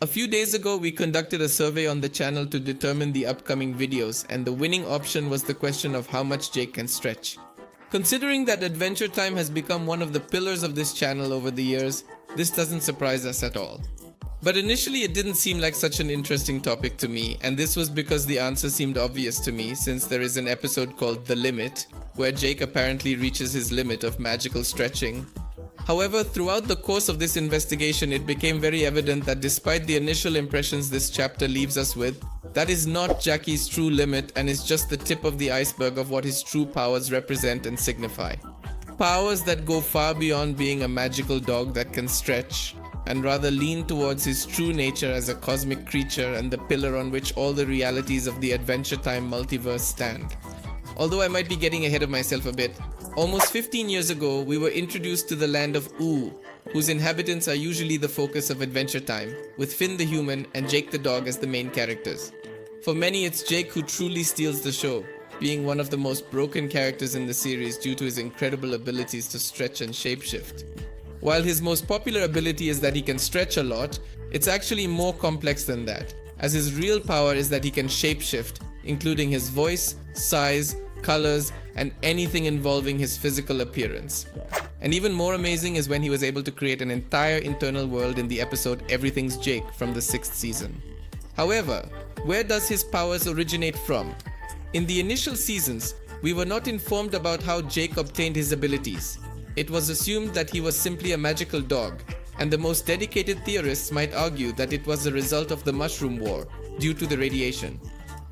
A few days ago, we conducted a survey on the channel to determine the upcoming videos, and the winning option was the question of how much Jake can stretch. Considering that Adventure Time has become one of the pillars of this channel over the years, this doesn't surprise us at all. But initially it didn't seem like such an interesting topic to me, and this was because the answer seemed obvious to me since there is an episode called The Limit, where Jake apparently reaches his limit of magical stretching. However, throughout the course of this investigation, it became very evident that despite the initial impressions this chapter leaves us with, that is not Jackie's true limit and is just the tip of the iceberg of what his true powers represent and signify. Powers that go far beyond being a magical dog that can stretch, and rather lean towards his true nature as a cosmic creature and the pillar on which all the realities of the Adventure Time multiverse stand. Although I might be getting ahead of myself a bit, almost 15 years ago, we were introduced to the land of Oo, whose inhabitants are usually the focus of Adventure Time, with Finn the human and Jake the dog as the main characters. For many, it's Jake who truly steals the show, being one of the most broken characters in the series due to his incredible abilities to stretch and shapeshift. While his most popular ability is that he can stretch a lot, it's actually more complex than that, as his real power is that he can shapeshift, including his voice, size, colors, and anything involving his physical appearance. And even more amazing is when he was able to create an entire internal world in the episode Everything's Jake from the 6th season. However, where does his powers originate from? In the initial seasons, we were not informed about how Jake obtained his abilities. It was assumed that he was simply a magical dog, and the most dedicated theorists might argue that it was a result of the Mushroom War, due to the radiation.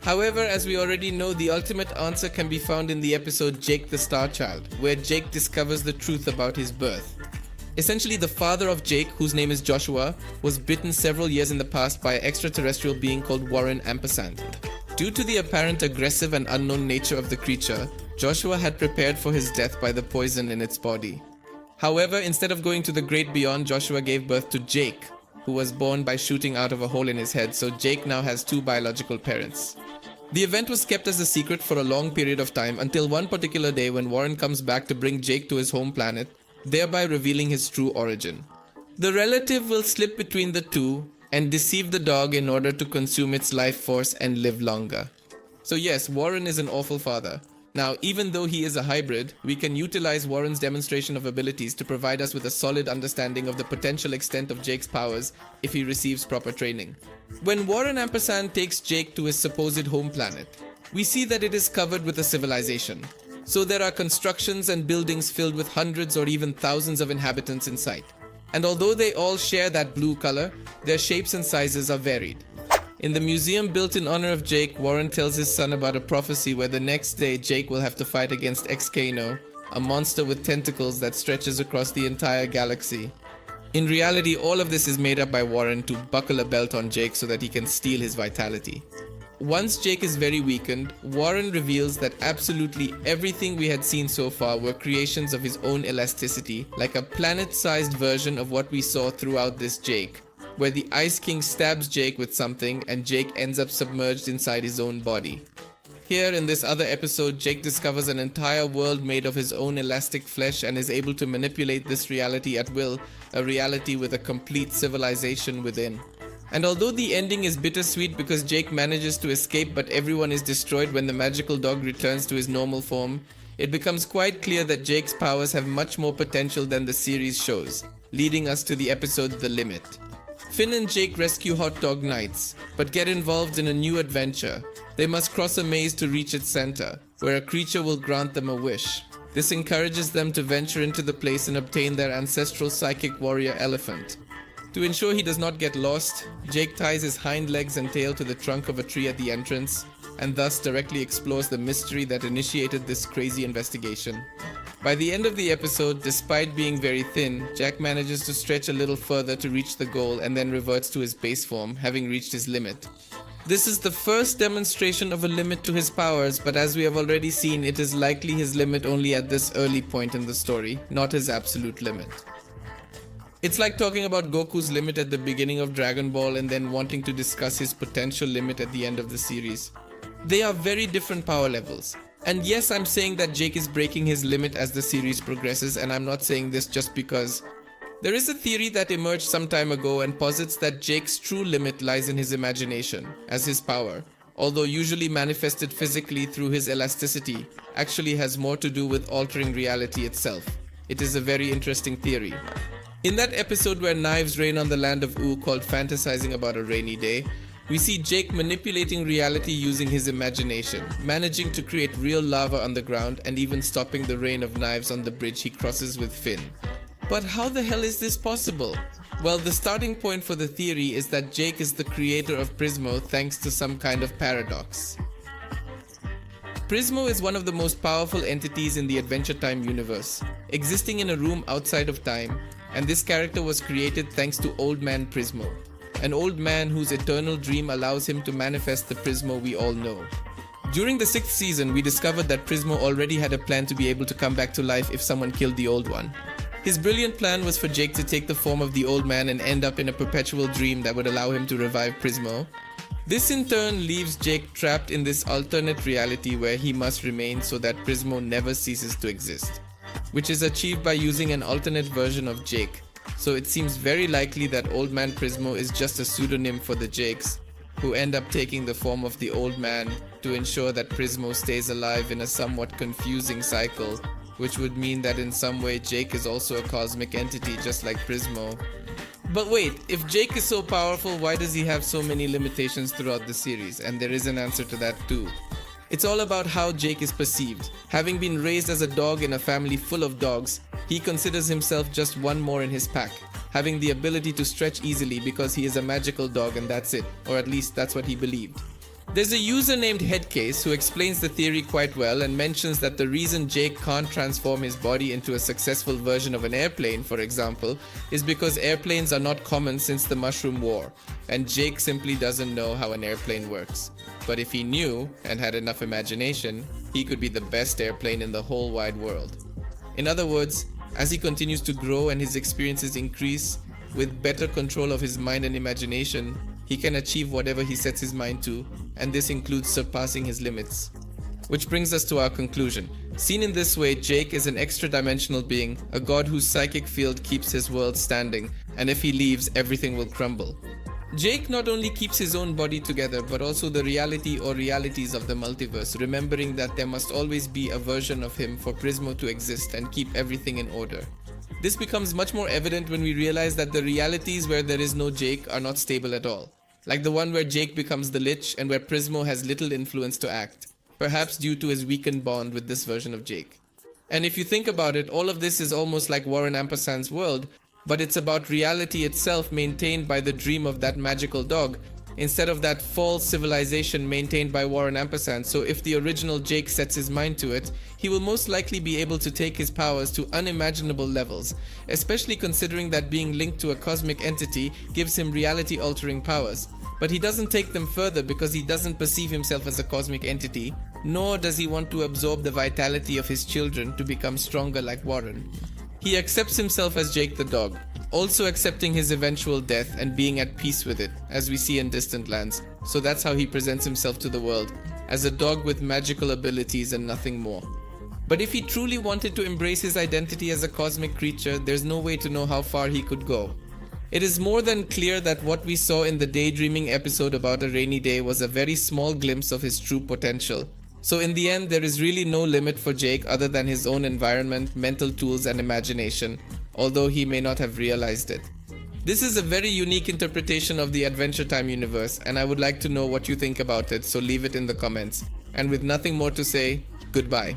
However, as we already know, the ultimate answer can be found in the episode Jake the Star Child, where Jake discovers the truth about his birth. Essentially, the father of Jake, whose name is Joshua, was bitten several years in the past by an extraterrestrial being called Warren Ampersand. Due to the apparent aggressive and unknown nature of the creature, Joshua had prepared for his death by the poison in its body. However, instead of going to the great beyond, Joshua gave birth to Jake, who was born by shooting out of a hole in his head, so Jake now has two biological parents. The event was kept as a secret for a long period of time until one particular day when Warren comes back to bring Jake to his home planet, thereby revealing his true origin. The relative will slip between the two and deceive the dog in order to consume its life force and live longer. So yes, Warren is an awful father. Now, even though he is a hybrid, we can utilize Warren's demonstration of abilities to provide us with a solid understanding of the potential extent of Jake's powers if he receives proper training. When Warren Ampersand takes Jake to his supposed home planet, we see that it is covered with a civilization. So there are constructions and buildings filled with hundreds or even thousands of inhabitants in sight. And although they all share that blue color, their shapes and sizes are varied. In the museum built in honor of Jake, Warren tells his son about a prophecy where the next day Jake will have to fight against Excano, a monster with tentacles that stretches across the entire galaxy. In reality, all of this is made up by Warren to buckle a belt on Jake so that he can steal his vitality. Once Jake is very weakened, Warren reveals that absolutely everything we had seen so far were creations of his own elasticity, like a planet-sized version of what we saw throughout this Jake, where the Ice King stabs Jake with something and Jake ends up submerged inside his own body. Here in this other episode, Jake discovers an entire world made of his own elastic flesh and is able to manipulate this reality at will, a reality with a complete civilization within. And although the ending is bittersweet because Jake manages to escape but everyone is destroyed when the magical dog returns to his normal form, it becomes quite clear that Jake's powers have much more potential than the series shows, leading us to the episode The Limit. Finn and Jake rescue Hot Dog Knights, but get involved in a new adventure. They must cross a maze to reach its center, where a creature will grant them a wish. This encourages them to venture into the place and obtain their ancestral psychic warrior elephant. To ensure he does not get lost, Jake ties his hind legs and tail to the trunk of a tree at the entrance, and thus directly explores the mystery that initiated this crazy investigation. By the end of the episode, despite being very thin, Jack manages to stretch a little further to reach the goal and then reverts to his base form, having reached his limit. This is the first demonstration of a limit to his powers, but as we have already seen, it is likely his limit only at this early point in the story, not his absolute limit. It's like talking about Goku's limit at the beginning of Dragon Ball and then wanting to discuss his potential limit at the end of the series. They are very different power levels. And yes, I'm saying that Jake is breaking his limit as the series progresses, and I'm not saying this just because There is a theory that emerged some time ago and posits that Jake's true limit lies in his imagination, as his power, although usually manifested physically through his elasticity, actually has more to do with altering reality itself. It is a very interesting theory. In that episode where knives rain on the land of Oo called Fantasizing About a Rainy Day, we see Jake manipulating reality using his imagination, managing to create real lava on the ground and even stopping the rain of knives on the bridge he crosses with Finn. But how the hell is this possible? Well, the starting point for the theory is that Jake is the creator of Prismo thanks to some kind of paradox. Prismo is one of the most powerful entities in the Adventure Time universe, existing in a room outside of time, and this character was created thanks to Old Man Prismo, an old man whose eternal dream allows him to manifest the Prismo we all know. During the 6th season, we discovered that Prismo already had a plan to be able to come back to life if someone killed the old one. His brilliant plan was for Jake to take the form of the old man and end up in a perpetual dream that would allow him to revive Prismo. This in turn leaves Jake trapped in this alternate reality where he must remain so that Prismo never ceases to exist, which is achieved by using an alternate version of Jake. So it seems very likely that Old Man Prismo is just a pseudonym for the Jakes, who end up taking the form of the old man to ensure that Prismo stays alive in a somewhat confusing cycle, which would mean that in some way Jake is also a cosmic entity just like Prismo. But wait, if Jake is so powerful, why does he have so many limitations throughout the series? And there is an answer to that too. It's all about how Jake is perceived. Having been raised as a dog in a family full of dogs, he considers himself just one more in his pack, having the ability to stretch easily because he is a magical dog and that's it, or at least that's what he believed. There's a user named Headcase who explains the theory quite well and mentions that the reason Jake can't transform his body into a successful version of an airplane, for example, is because airplanes are not common since the Mushroom War, and Jake simply doesn't know how an airplane works. But if he knew and had enough imagination, he could be the best airplane in the whole wide world. In other words, as he continues to grow and his experiences increase, with better control of his mind and imagination, he can achieve whatever he sets his mind to, and this includes surpassing his limits. Which brings us to our conclusion. Seen in this way, Jake is an extra-dimensional being, a god whose psychic field keeps his world standing, and if he leaves, everything will crumble. Jake not only keeps his own body together, but also the reality or realities of the multiverse, remembering that there must always be a version of him for Prismo to exist and keep everything in order. This becomes much more evident when we realize that the realities where there is no Jake are not stable at all. Like the one where Jake becomes the Lich and where Prismo has little influence to act, perhaps due to his weakened bond with this version of Jake. And if you think about it, all of this is almost like Warren Ampersand's world, but it's about reality itself maintained by the dream of that magical dog, instead of that false civilization maintained by Warren Ampersand. So if the original Jake sets his mind to it, he will most likely be able to take his powers to unimaginable levels, especially considering that being linked to a cosmic entity gives him reality-altering powers. But he doesn't take them further because he doesn't perceive himself as a cosmic entity, nor does he want to absorb the vitality of his children to become stronger like Warren. He accepts himself as Jake the dog, also accepting his eventual death and being at peace with it, as we see in Distant Lands. So that's how he presents himself to the world, as a dog with magical abilities and nothing more. But if he truly wanted to embrace his identity as a cosmic creature, there's no way to know how far he could go. It is more than clear that what we saw in the daydreaming episode about a rainy day was a very small glimpse of his true potential. So in the end, there is really no limit for Jake other than his own environment, mental tools and imagination, although he may not have realized it. This is a very unique interpretation of the Adventure Time universe, and I would like to know what you think about it, so leave it in the comments. And with nothing more to say, goodbye.